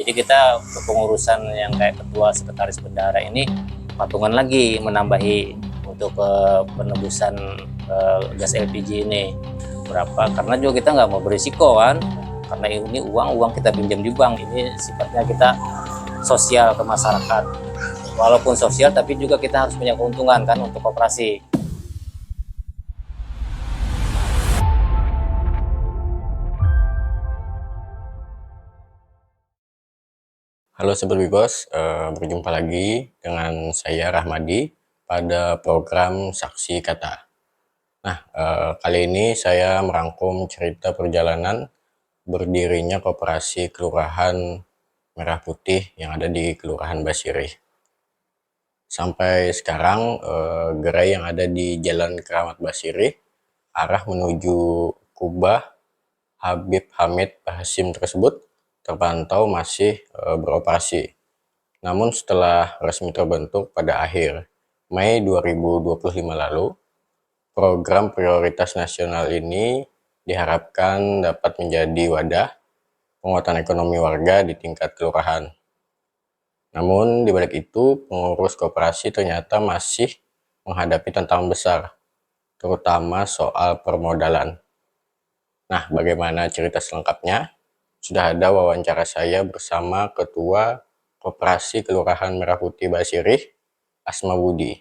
Jadi kita kepengurusan yang kayak ketua sekretaris bendahara ini patungan lagi menambahi untuk penebusan gas LPG ini berapa, karena juga kita nggak mau berisiko kan, karena ini uang kita pinjam di bank, ini sifatnya kita sosial ke masyarakat, walaupun sosial tapi juga kita harus punya keuntungan kan untuk koperasi. Halo Sobat Bigos, berjumpa lagi dengan saya Rahmadi pada program Saksi Kata. Nah, kali ini saya merangkum cerita perjalanan berdirinya Koperasi Kelurahan Merah Putih yang ada di Kelurahan Basirih. Sampai sekarang, gerai yang ada di Jalan Keramat Basirih, arah menuju Kubah Habib Hamid Hasim tersebut terpantau masih beroperasi. Namun setelah resmi terbentuk pada akhir Mei 2025 lalu, program prioritas nasional ini diharapkan dapat menjadi wadah penguatan ekonomi warga di tingkat kelurahan. Namun di balik itu, pengurus koperasi ternyata masih menghadapi tantangan besar, terutama soal permodalan. Nah, bagaimana cerita selengkapnya? Sudah ada wawancara saya bersama Ketua Koperasi Kelurahan Merah Putih Basirih, Asma Budi.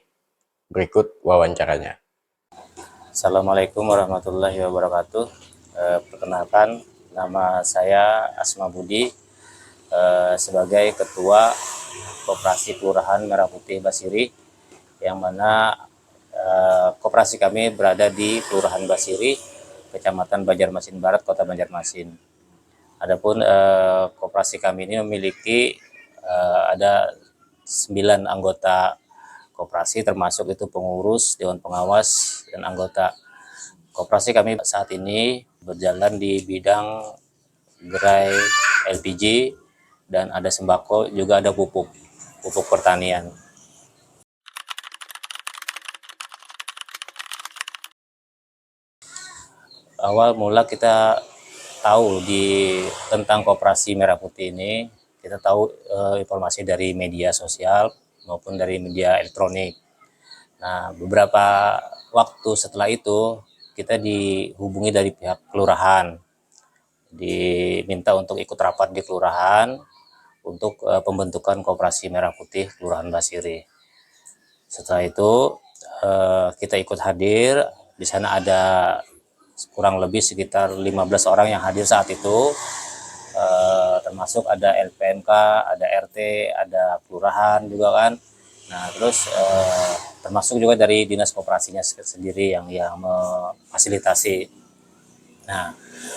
Berikut wawancaranya. Assalamualaikum warahmatullahi wabarakatuh. Perkenalkan, nama saya Asma Budi, sebagai Ketua Koperasi Kelurahan Merah Putih Basirih, yang mana koperasi kami berada di Kelurahan Basirih, Kecamatan Banjarmasin Barat, Kota Banjarmasin. Adapun koperasi kami ini memiliki ada 9 anggota koperasi, termasuk itu pengurus, dewan pengawas, dan anggota. Koperasi kami saat ini berjalan di bidang gerai LPG, dan ada sembako, juga ada pupuk pertanian. Awal mula kita tahu tentang Koperasi Merah Putih ini, kita tahu informasi dari media sosial maupun dari media elektronik. Nah, beberapa waktu setelah itu kita dihubungi dari pihak kelurahan, diminta untuk ikut rapat di kelurahan untuk pembentukan Koperasi Merah Putih Kelurahan Basirih. Setelah itu kita ikut hadir. Di sana ada kurang lebih sekitar 15 orang yang hadir saat itu, termasuk ada LPMK, ada RT, ada kelurahan juga kan. Nah, terus termasuk juga dari dinas koperasinya sendiri yang memfasilitasi. Nah,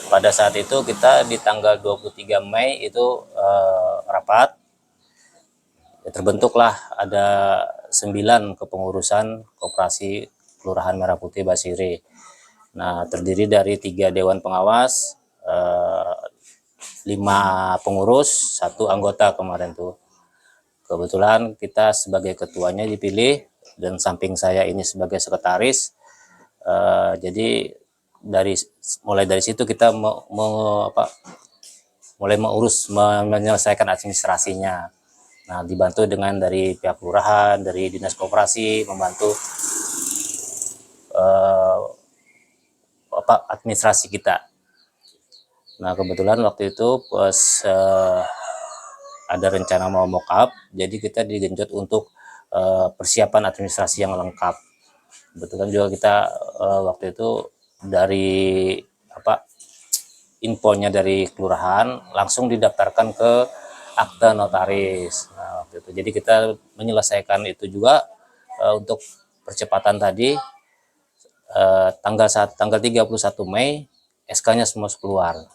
pada saat itu kita di tanggal 23 Mei itu rapat, ya, terbentuklah ada 9 kepengurusan Koperasi Kelurahan Merah Putih Basirih. Nah, terdiri dari 3 dewan pengawas, 5 pengurus, 1 anggota kemarin tuh. Kebetulan kita sebagai ketuanya dipilih, dan samping saya ini sebagai sekretaris. Jadi mulai dari situ kita mulai menyelesaikan administrasinya. Nah, dibantu dengan dari pihak kelurahan, dari dinas koperasi, membantu administrasi kita. Nah, kebetulan waktu itu pas ada rencana mau mock up, jadi kita digenjot untuk persiapan administrasi yang lengkap. Kebetulan juga kita waktu itu dari infonya dari kelurahan langsung didaftarkan ke akte notaris. Nah, waktu itu jadi kita menyelesaikan itu juga untuk percepatan tadi. Tanggal 31 Mei SK-nya semua keluar.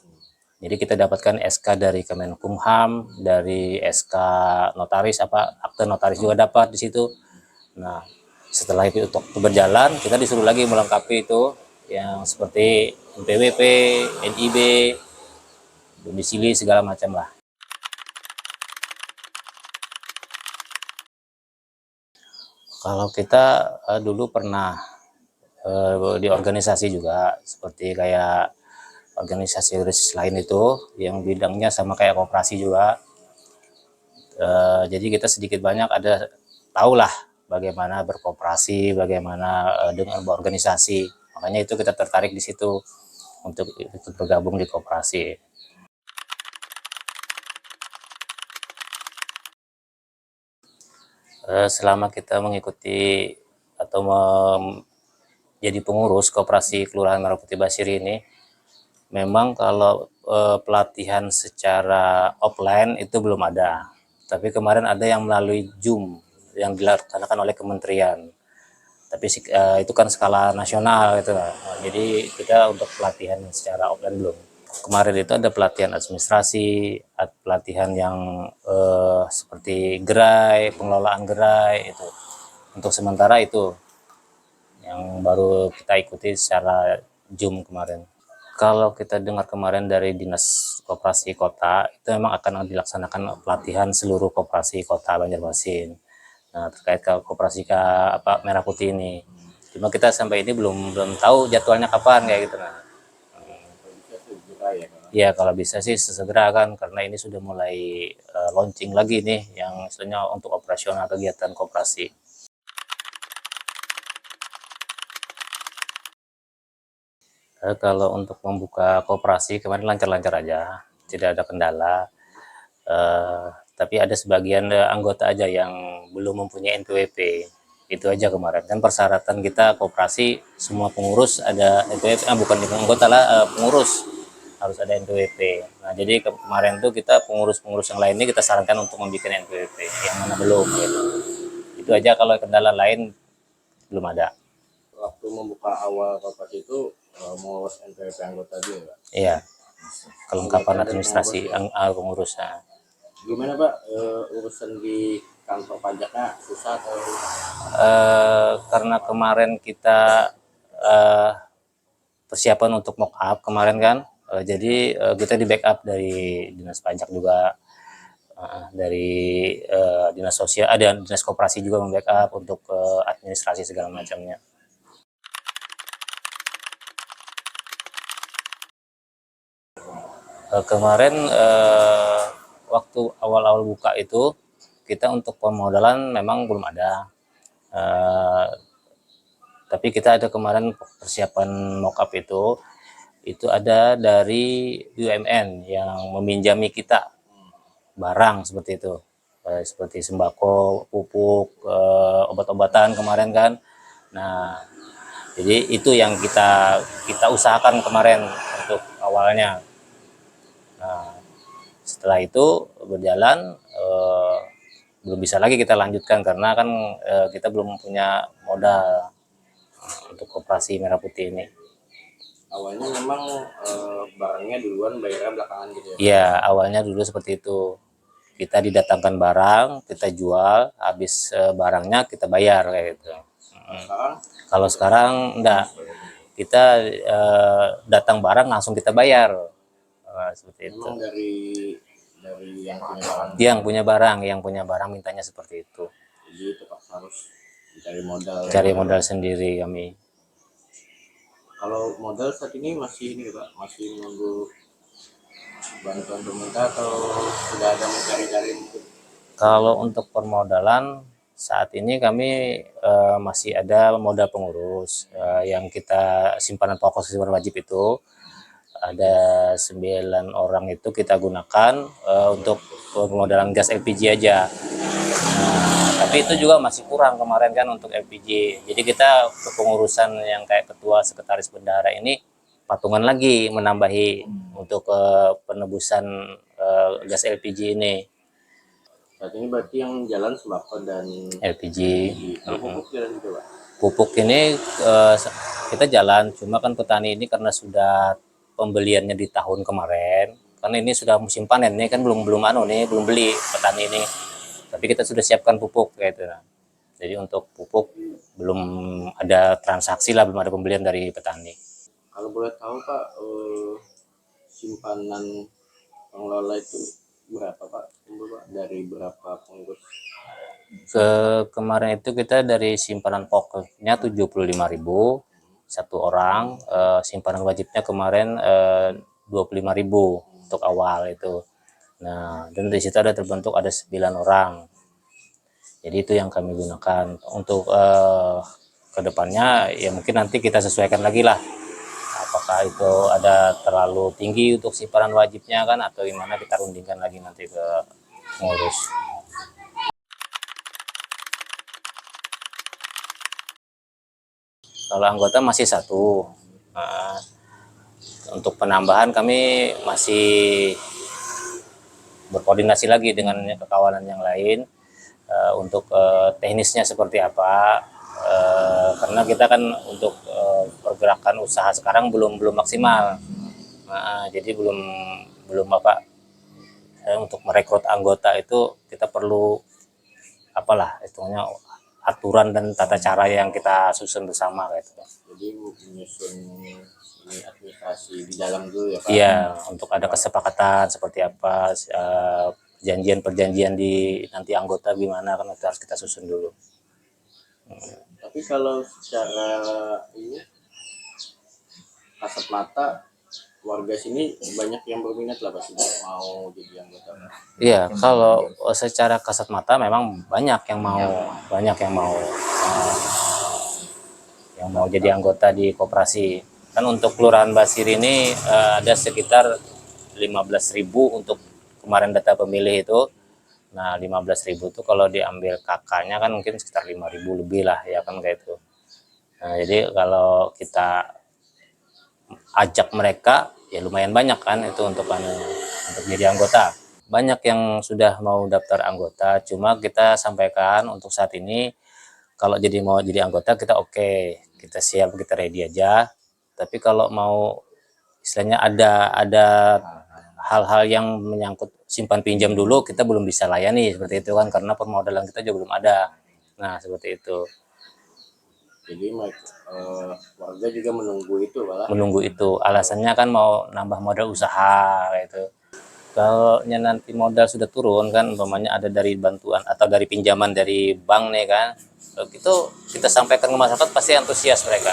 Jadi kita dapatkan SK dari Kemenkumham, dari SK notaris, akte notaris juga dapat di situ. Nah, setelah itu berjalan, kita disuruh lagi melengkapi itu yang seperti NPWP, NIB, domisili, segala macam lah. Kalau kita dulu pernah di organisasi juga, seperti kayak organisasi lain itu yang bidangnya sama kayak koperasi juga. Jadi kita sedikit banyak ada tahulah bagaimana berkoperasi, bagaimana dengan berorganisasi. Makanya itu kita tertarik di situ untuk ikut bergabung di koperasi. Selama kita mengikuti atau jadi pengurus koperasi Kelurahan Merah Putih Basir ini, memang kalau pelatihan secara offline itu belum ada. Tapi kemarin ada yang melalui Zoom yang dilaksanakan oleh kementerian. Tapi itu kan skala nasional gitu. Jadi kita untuk pelatihan secara offline belum. Kemarin itu ada pelatihan administrasi, pelatihan yang seperti gerai, pengelolaan gerai itu. Untuk sementara itu yang baru kita ikuti secara Zoom kemarin. Kalau kita dengar kemarin dari Dinas Koperasi Kota, itu memang akan dilaksanakan pelatihan seluruh koperasi Kota Banjarmasin. Nah, terkait ke koperasi Merah Putih ini. Cuma kita sampai ini belum tahu jadwalnya kapan kayak gitu. Nah, ya kalau bisa sih sesegera kan, karena ini sudah mulai launching lagi nih yang istilahnya untuk operasional kegiatan koperasi. Kalau untuk membuka koperasi kemarin lancar-lancar aja, tidak ada kendala. Eh, tapi ada sebagian anggota aja yang belum mempunyai NPWP. Itu aja kemarin. Kan persyaratan kita koperasi semua pengurus ada NPWP, bukan anggota lah, pengurus harus ada NPWP. Nah, jadi kemarin tuh kita pengurus-pengurus yang lain ini kita sarankan untuk membuat NPWP, yang mana belum gitu. Itu aja, kalau kendala lain belum ada. Waktu membuka awal koperasi itu mengurus NPWP anggota dia, Pak? Iya, kelengkapan administrasi pengurus. Nah. Gimana Pak, urusan di kantor pajaknya susah atau? Karena kemarin kita eh, persiapan untuk mock up kemarin kan, jadi kita di backup dari dinas pajak juga, dari dinas sosial, ada dinas koperasi juga membackup untuk administrasi segala macamnya. Kemarin waktu awal-awal buka itu kita untuk pemodalan memang belum ada, tapi kita ada kemarin persiapan mockup itu ada dari BUMN yang meminjami kita barang seperti itu, seperti sembako, pupuk, obat-obatan kemarin kan. Nah, jadi itu yang kita usahakan kemarin untuk awalnya. Nah, setelah itu berjalan, belum bisa lagi kita lanjutkan karena kan kita belum punya modal untuk koperasi Merah Putih ini. Awalnya memang barangnya duluan, bayarnya belakangan gitu ya? Iya, awalnya dulu seperti itu. Kita didatangkan barang, kita jual, habis barangnya kita bayar kayak gitu. Sekarang? Kalau sekarang enggak, kita datang barang langsung kita bayar. Seperti itu. Memang dari yang punya barang? Yang punya barang mintanya seperti itu. Jadi terpaksa harus cari modal. Cari modal sendiri kami. Kalau modal saat ini masih ini Pak, masih menunggu bantuan pemerintah atau sudah ada mencari-cari? Kalau untuk permodalan saat ini kami masih ada modal pengurus, yang kita simpanan pokok simpanan wajib itu ada 9 orang itu kita gunakan untuk permodalan gas LPG aja. Tapi itu juga masih kurang kemarin kan untuk LPG. Jadi kita kepengurusan yang kayak ketua sekretaris bendahara ini patungan lagi menambahi untuk penebusan gas LPG ini. Saat ini berarti yang jalan sembako dan LPG. pupuk jalan juga Pak? Pupuk ini kita jalan, cuma kan petani ini karena sudah pembeliannya di tahun kemarin, karena ini sudah musim panen nih kan belum beli petani ini. Tapi kita sudah siapkan pupuk gitu. Jadi untuk pupuk belum ada transaksi lah, belum ada pembelian dari petani. Kalau boleh tahu Pak, simpanan pengelola itu berapa Pak? Dari berapa pengurus? Kemarin itu kita dari simpanan pokoknya 75.000 satu orang, simpanan wajibnya kemarin 25.000 untuk awal itu. Nah, dan di situ ada terbentuk ada 9 orang. Jadi itu yang kami gunakan untuk kedepannya ya mungkin nanti kita sesuaikan lagi lah. Apakah itu ada terlalu tinggi untuk simpanan wajibnya kan atau gimana kita rundingkan lagi nanti ke pengurus. Kalau anggota masih satu. Nah, untuk penambahan kami masih berkoordinasi lagi dengan kawanan yang lain untuk teknisnya seperti apa. Karena kita kan untuk pergerakan usaha sekarang belum maksimal. Nah, jadi belum belum apa untuk merekrut anggota itu kita perlu apalah istilahnya aturan dan tata cara yang kita susun bersama gitu. Jadi menyusun ini administrasi di dalam dulu ya Pak? Iya, untuk ada kesepakatan seperti apa, perjanjian-perjanjian di nanti anggota gimana kan itu harus kita susun dulu. Tapi kalau secara ini kasat mata warga sini banyak yang berminat lah pasti mau jadi anggota. Iya, kalau secara kasat mata memang banyak yang mau jadi anggota di koperasi. Kan untuk Kelurahan Basir ini ada sekitar 15.000 untuk kemarin data pemilih itu. Nah, 15.000 itu kalau diambil kakaknya kan mungkin sekitar 5.000 lebih lah ya kan kayak itu. Nah, jadi kalau kita ajak mereka ya lumayan banyak kan itu untuk jadi anggota. Banyak yang sudah mau daftar anggota, cuma kita sampaikan untuk saat ini kalau mau jadi anggota kita oke, kita siap, kita ready aja. Tapi kalau mau istilahnya ada hal-hal yang menyangkut simpan pinjam dulu kita belum bisa layani seperti itu kan karena permodalan kita juga belum ada. Nah, seperti itu. Jadi warga juga menunggu itu malah. Menunggu itu. Alasannya kan mau nambah modal usaha kayak itu. Kalau nanti modal sudah turun kan umpamanya ada dari bantuan atau dari pinjaman dari bank nih kan. Itu kita sampaikan ke masyarakat pasti antusias mereka.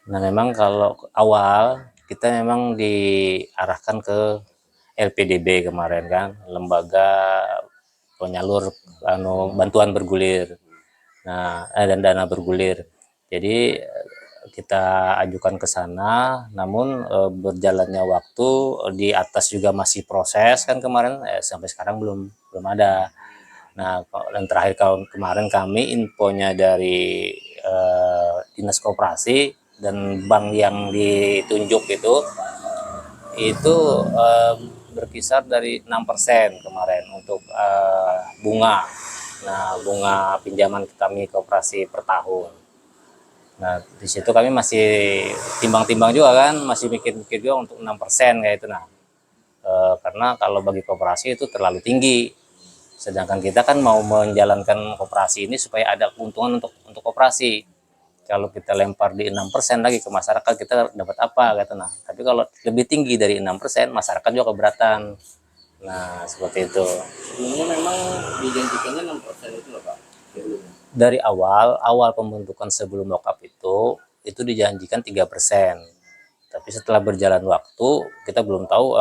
Nah, memang kalau awal kita memang diarahkan ke LPDB kemarin kan, lembaga penyalur bantuan bergulir. Nah, dan dana bergulir. Jadi kita ajukan ke sana, namun berjalannya waktu di atas juga masih proses kan kemarin sampai sekarang belum ada. Nah, dan terakhir kemarin kami infonya dari dinas koperasi dan bank yang ditunjuk itu berkisar dari 6% kemarin untuk bunga. Nah, bunga pinjaman kami koperasi per tahun. Nah, di situ kami masih timbang-timbang juga kan, masih mikir-mikir juga untuk 6% kayak itu. Nah, karena kalau bagi koperasi itu terlalu tinggi. Sedangkan kita kan mau menjalankan koperasi ini supaya ada keuntungan untuk koperasi. Kalau kita lempar di 6% lagi ke masyarakat kita dapat apa gitu. Nah, tapi kalau lebih tinggi dari 6% masyarakat juga keberatan. Nah, seperti itu. Sebelumnya memang dijanjikannya 6% itu loh Pak. Dari awal pembentukan sebelum lockup itu dijanjikan 3%. Tapi setelah berjalan waktu kita belum tahu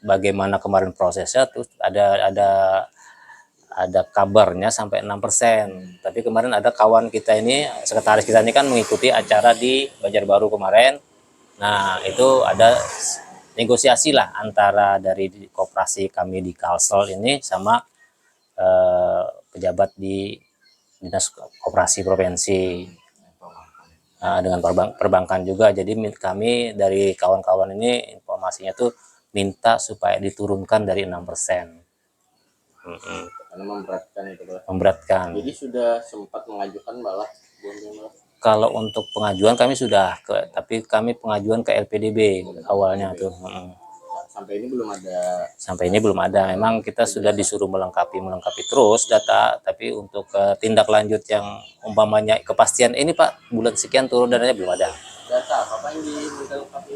bagaimana kemarin prosesnya, terus ada kabarnya sampai 6%. Tapi kemarin ada kawan kita ini, sekretaris kita ini kan mengikuti acara di Banjarbaru kemarin. Nah, itu ada negosiasi lah antara dari koperasi kami di Kalsel ini sama pejabat di Dinas Koperasi Provinsi. Nah, dengan perbankan juga. Jadi kami dari kawan-kawan ini informasinya tuh minta supaya diturunkan dari 6%. Karena memberatkan itu Pak. Memberatkan. Jadi sudah sempat mengajukan malah. Kalau untuk pengajuan kami sudah tapi kami pengajuan ke LPDB awalnya tuh. Sampai ini belum ada. Sampai ini belum ada. Memang kita sudah disuruh melengkapi terus data, tapi untuk tindak lanjut yang umpamanya kepastian ini Pak bulan sekian turun dananya belum ada. Data apa yang dilengkapi?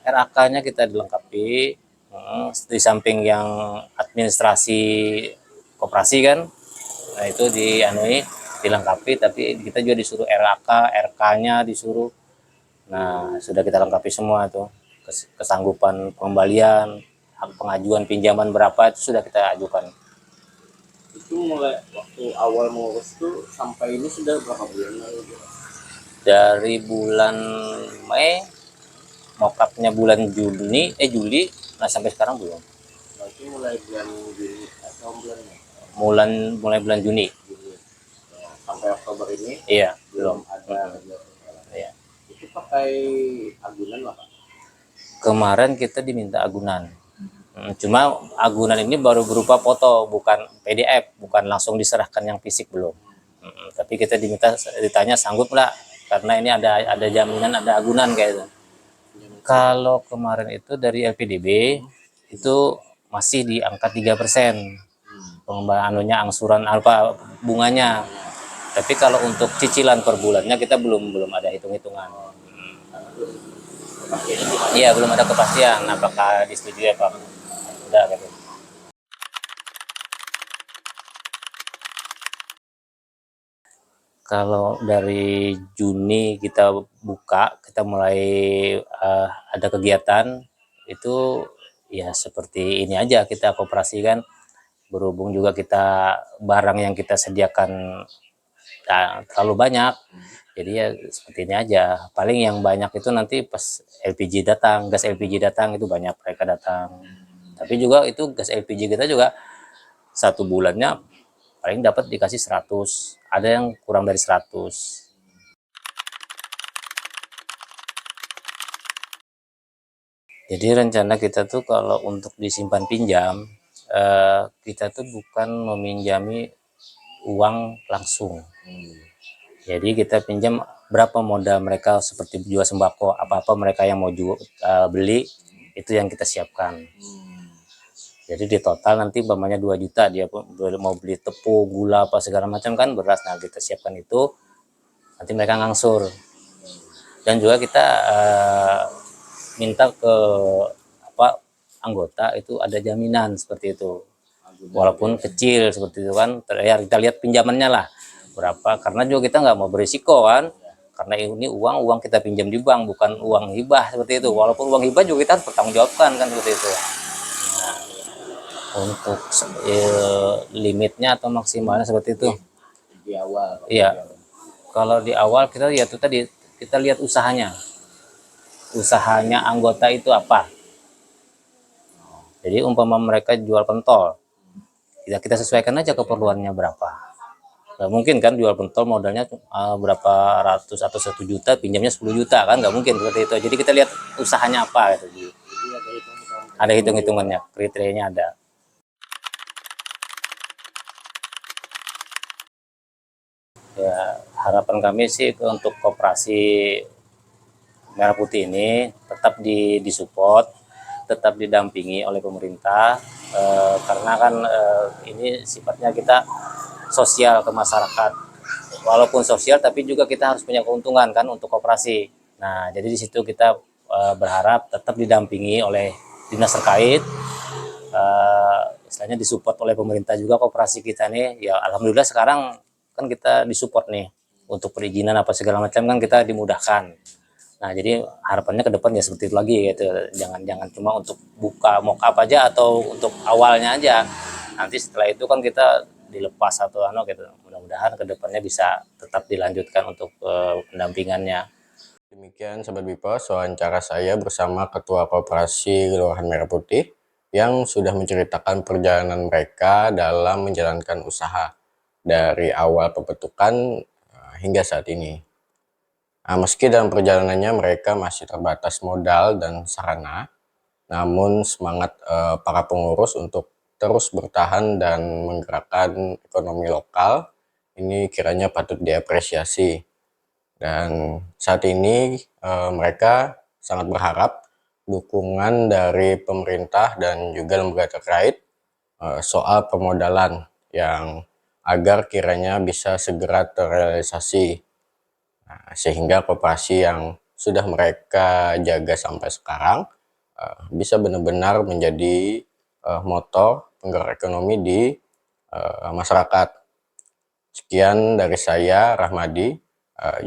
RAK-nya kita dilengkapi. Di samping yang administrasi koperasi kan, nah itu dilengkapi, tapi kita juga disuruh RAK, RK-nya disuruh Nah, sudah kita lengkapi semua tuh. Kesanggupan pengembalian, hak pengajuan pinjaman berapa itu sudah kita ajukan. Itu mulai waktu awal mengurus tuh sampai ini sudah berapa bulan lalu? Dari bulan Mei, mokapnya bulan Juli, nah sampai sekarang belum. Berarti mulai bulan Juni atau bulan Mei? Mulai bulan Juni. Sampai Oktober ini Iya, belum belum. ada. Iya. Itu pakai agunan lah Pak? Kemarin kita diminta agunan. Cuma agunan ini baru berupa foto, bukan PDF, bukan langsung diserahkan yang fisik belum. Tapi kita ditanya sanggup nggak, karena ini ada jaminan, ada agunan kayak itu. Kalau kemarin itu dari LPDB itu masih di angka 3% pengembalian angsuran apa bunganya. Tapi kalau untuk cicilan per bulannya kita belum ada hitung-hitungan. Iya, belum ada kepastian apakah disetujui apa enggak gitu. Kalau dari Juni kita buka, kita mulai ada kegiatan itu ya seperti ini aja, kita koperasi kan, berhubung juga kita barang yang kita sediakan terlalu banyak, jadi ya seperti ini aja. Paling yang banyak itu nanti pas LPG datang, gas LPG datang itu banyak mereka datang. Tapi juga itu gas LPG kita juga satu bulannya paling dapat dikasih 100, ada yang kurang dari 100. Jadi rencana kita tuh kalau untuk disimpan pinjam, kita tuh bukan meminjami uang langsung. Jadi kita pinjam berapa modal mereka, seperti jual sembako, apa-apa mereka yang mau beli, itu yang kita siapkan. Jadi di total nanti umpamanya 2 juta dia mau beli tepung, gula apa segala macam kan, beras, nah kita siapkan itu, nanti mereka ngangsur. Dan juga kita minta ke anggota itu ada jaminan seperti itu, walaupun kecil seperti itu kan, ya kita lihat pinjamannya lah berapa, karena juga kita nggak mau berisiko kan, karena ini uang kita pinjam di bank, bukan uang hibah seperti itu. Walaupun uang hibah juga kita harus bertanggung kan seperti itu. Nah, untuk limitnya atau maksimalnya seperti itu di awal. iya. Kalau di awal kita lihat itu tadi, kita lihat usahanya anggota itu apa. Jadi umpama mereka jual pentol, kita sesuaikan aja keperluannya berapa. Nggak mungkin kan jual pentol modalnya berapa ratus atau 1 juta, pinjamnya 10 juta kan, nggak mungkin seperti itu. Jadi kita lihat usahanya apa gitu. Ada hitung-hitungannya, kriterianya ada. Ya, harapan kami sih untuk koperasi Merah Putih ini tetap disupport, tetap didampingi oleh pemerintah, karena kan ini sifatnya kita sosial ke masyarakat. Walaupun sosial tapi juga kita harus punya keuntungan kan untuk koperasi. Nah, jadi di situ kita berharap tetap didampingi oleh dinas terkait, istilahnya disupport oleh pemerintah juga koperasi kita nih. Ya alhamdulillah sekarang kan kita disupport nih untuk perizinan apa segala macam kan kita dimudahkan. Nah, jadi harapannya ke depan ya seperti itu lagi gitu. Jangan cuma untuk buka mock up aja atau untuk awalnya aja. Nanti setelah itu kan kita dilepas atau gitu. Mudah-mudahan ke depannya bisa tetap dilanjutkan untuk pendampingannya. Demikian Sobat Bipos, wawancara saya bersama Ketua Koperasi Kelurahan Merah Putih yang sudah menceritakan perjalanan mereka dalam menjalankan usaha dari awal pembentukan hingga saat ini. Nah, meski dalam perjalanannya mereka masih terbatas modal dan sarana, namun semangat para pengurus untuk terus bertahan dan menggerakkan ekonomi lokal ini kiranya patut diapresiasi. Dan saat ini mereka sangat berharap dukungan dari pemerintah dan juga lembaga terkait soal pemodalan yang agar kiranya bisa segera terrealisasi. Nah, sehingga koperasi yang sudah mereka jaga sampai sekarang bisa benar-benar menjadi motor penggerak ekonomi di masyarakat. Sekian dari saya, Rahmadi,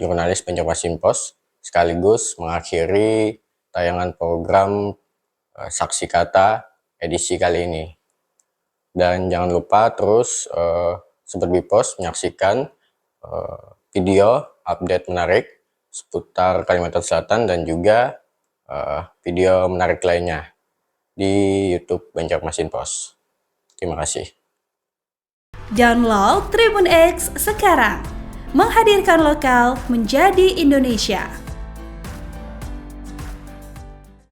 jurnalis Banjarmasin Post. sekaligus mengakhiri tayangan program Saksi Kata edisi kali ini. Dan jangan lupa terus Sobat Bipos menyaksikan video update menarik seputar Kalimantan Selatan dan juga video menarik lainnya di YouTube Banjarmasin Pos. Terima kasih. Download Tribun X sekarang, menghadirkan lokal menjadi Indonesia.